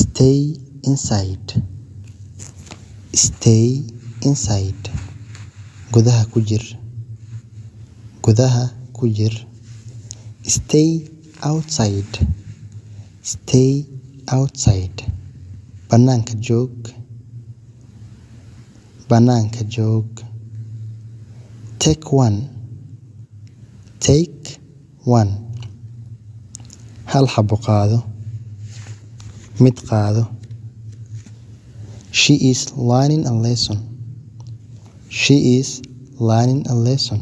Stay inside. Stay inside. Gudaha ku jir. Gudaha ku jir. Stay outside. Stay outside. Banaanka joog. Banaanka joog. Take one. Take one. Hal xabo qaado. Mid qaado. She is learning a lesson. She is learning a lesson.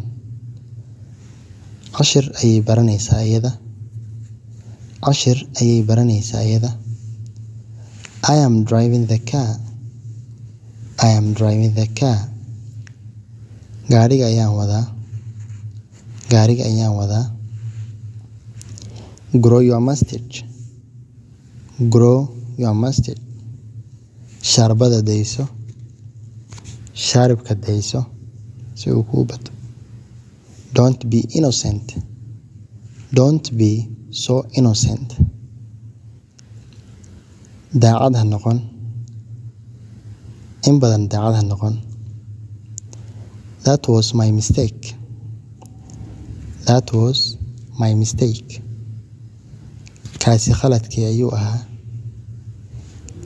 Cashir ayay baranaysaa iyada. Cashir ayay baranaysaa iyada. I am driving the car. I am driving the car. Gaariga ayaan wadaa. Gaariga ayaan wadaa. Grow your mustache. Grow your mustache. Shaarbada dayso. Shaaribka dayso si uu kuu bato. Don't be innocent. Don't be so innocent. Daacad ha noqon. In badan daacad ha noqon. That was my mistake. That was my mistake. Kaasi khaladkii ayuu ahaa.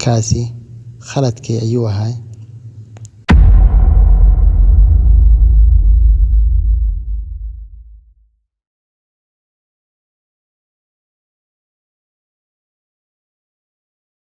Kaasi khaladkii ayuu ahaa.